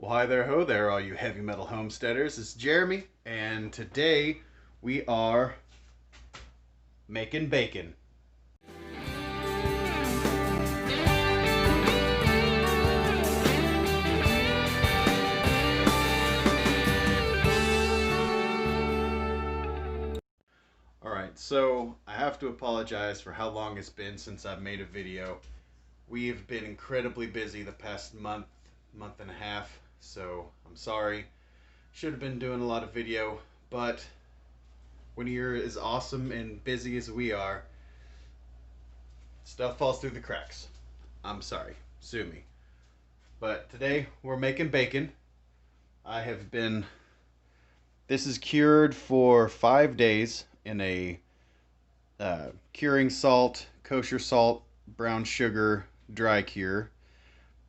Well, hi there, ho there, all you heavy metal homesteaders. It's Jeremy, and today we are making bacon. Alright, so I have to apologize for how long it's been since I've made a video. We've been incredibly busy the past month and a half, so I'm sorry. Should have been doing a lot of video, but when you're as awesome and busy as we are, stuff falls through the cracks. I'm sorry. Sue me. But today we're making bacon. I have been. This is cured for 5 days in a curing salt, kosher salt, brown sugar, dry cure.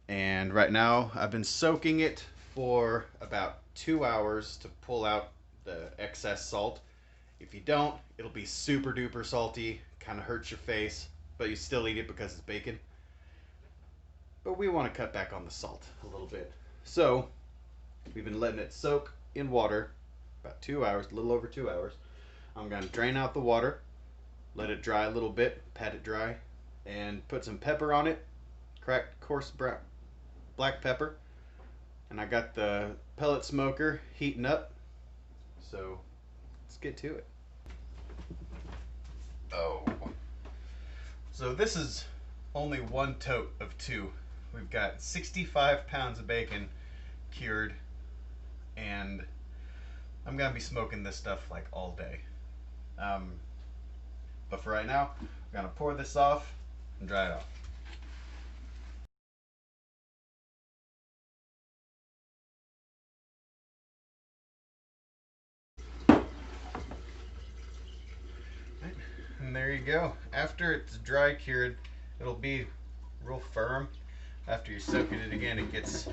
And right now I've been soaking it for about 2 hours to pull out the excess salt. If you don't, it'll be super duper salty, kind of hurts your face, but you still eat it because it's bacon. But we want to cut back on the salt a little bit. So we've been letting it soak in water about 2 hours, a little over 2 hours. I'm going to drain out the water, let it dry a little bit, pat it dry, and put some pepper on it, cracked coarse black pepper. And I got the pellet smoker heating up, so let's get to it. Oh. So this is only one tote of two. We've got 65 pounds of bacon cured, and I'm gonna be smoking this stuff like all day. But for right now, I'm gonna pour this off and dry it off. And there you go. After it's dry cured, it'll be real firm. After you soak it again, it gets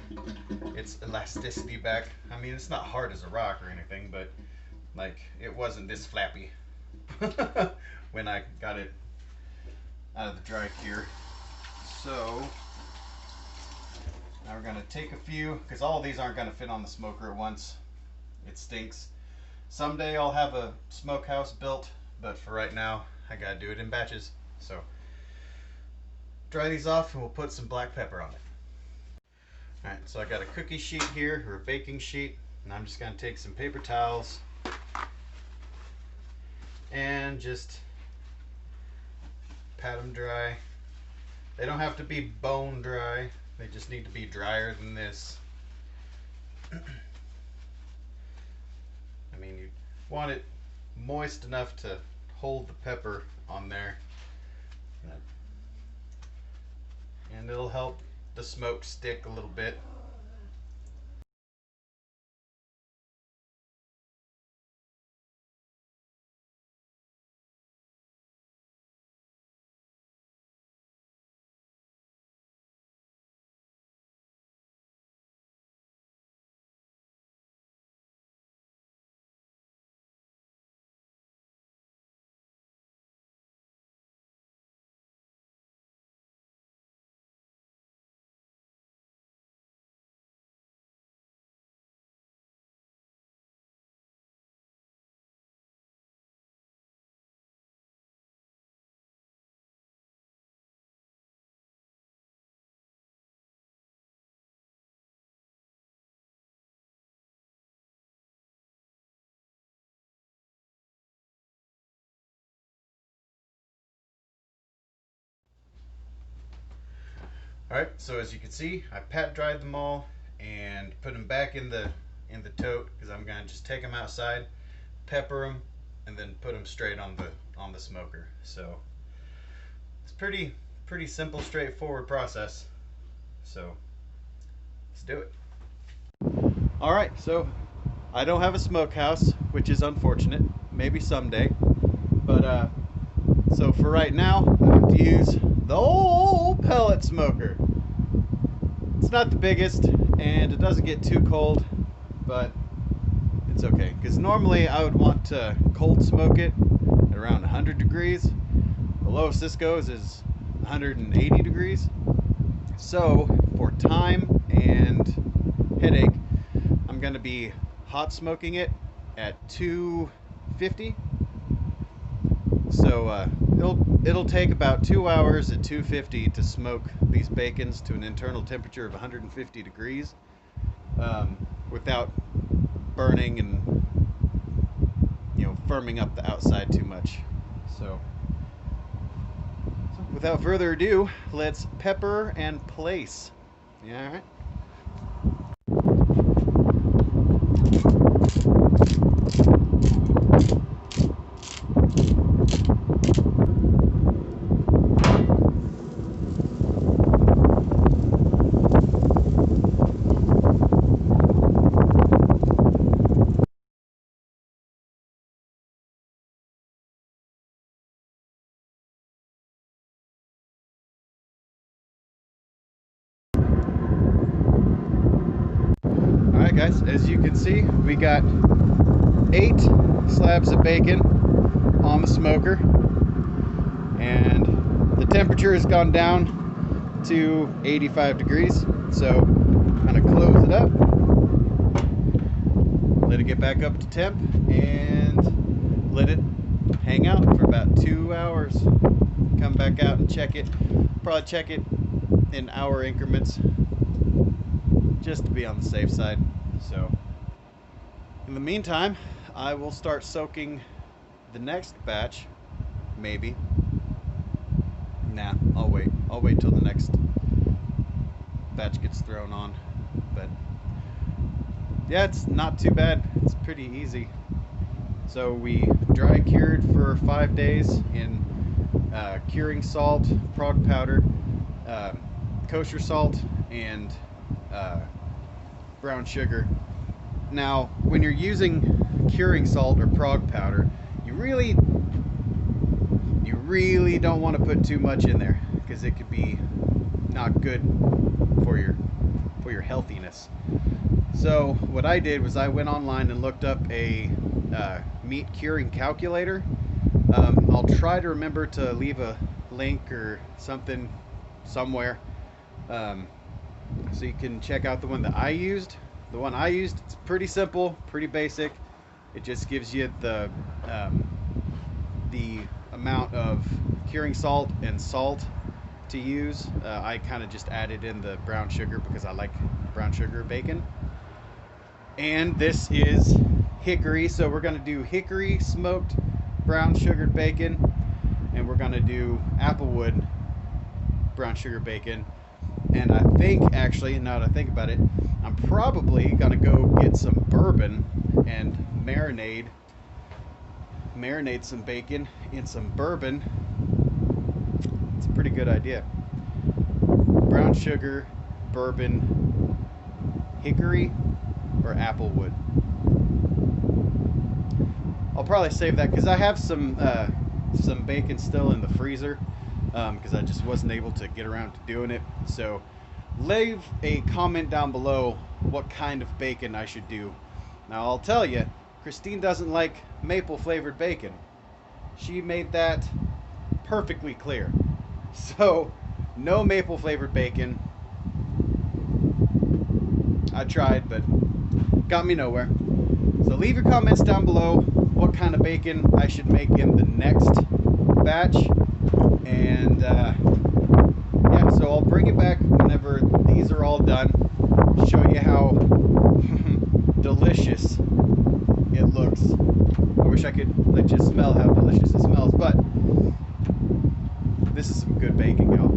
its elasticity back. I mean, it's not hard as a rock or anything, but like it wasn't this flappy when I got it out of the dry cure. So now we're gonna take a few, because all of these aren't gonna fit on the smoker at once. It stinks. Someday I'll have a smokehouse built, but for right now, I gotta do it in batches. So dry these off and we'll put some black pepper on it. Alright, so I got a cookie sheet here, or a baking sheet, and I'm just gonna take some paper towels and just pat them dry. They don't have to be bone dry, they just need to be drier than this. I mean, you want it moist enough to hold the pepper on there, and it'll help the smoke stick a little bit. Alright, so as you can see, I pat dried them all and put them back in the tote, because I'm gonna just take them outside, pepper them, and then put them straight on the smoker. So it's pretty simple, straightforward process. So let's do it. Alright, so I don't have a smokehouse, which is unfortunate. Maybe someday. But so for right now, I have to use the old pellet smoker. It's not the biggest, and it doesn't get too cold, but it's okay. Because normally I would want to cold smoke it at around 100 degrees. The lowest this goes is 180 degrees. So for time and headache, I'm going to be hot smoking it at 250. So it'll take about 2 hours at 250 to smoke these bacons to an internal temperature of 150 degrees, without burning and firming up the outside too much. So without further ado, let's pepper and place. Yeah, all right. All right, guys, as you can see, we got 8 slabs of bacon on the smoker, and the temperature has gone down to 85 degrees. So kind of close it up, let it get back up to temp, and let it hang out for about 2 hours. Come back out and check it. Probably check it in hour increments, just to be on the safe side. So in the meantime, I will start soaking the next batch. Maybe. Nah, I'll wait. I'll wait till the next batch gets thrown on. But yeah, it's not too bad. It's pretty easy. So we dry cured for 5 days in curing salt, prog powder, kosher salt, and brown sugar. Now, when you're using curing salt or prog powder, you really don't want to put too much in there, because it could be not good for your healthiness. So what I did was I went online and looked up a meat curing calculator. I'll try to remember to leave a link or something somewhere, so you can check out the one that I used. The one I used, it's pretty simple, pretty basic. It just gives you the amount of curing salt and salt to use. I kind of just added in the brown sugar because I like brown sugar bacon. And this is hickory, so we're going to do hickory smoked brown sugared bacon, and we're going to do applewood brown sugar bacon. And I think, actually, now that I think about it, I'm probably going to go get some bourbon and marinate some bacon in some bourbon. It's a pretty good idea. Brown sugar, bourbon, hickory, or applewood. I'll probably save that because I have some bacon still in the freezer, because I just wasn't able to get around to doing it. So leave a comment down below what kind of bacon I should do. Now I'll tell you, Christine doesn't like maple flavored bacon. She made that perfectly clear. So no maple flavored bacon. I tried, but got me nowhere. So leave your comments down below what kind of bacon I should make in the next batch. And yeah, so I'll bring it back whenever these are all done. Show you how delicious it looks. I wish I could let you smell how delicious it smells, but this is some good bacon, y'all.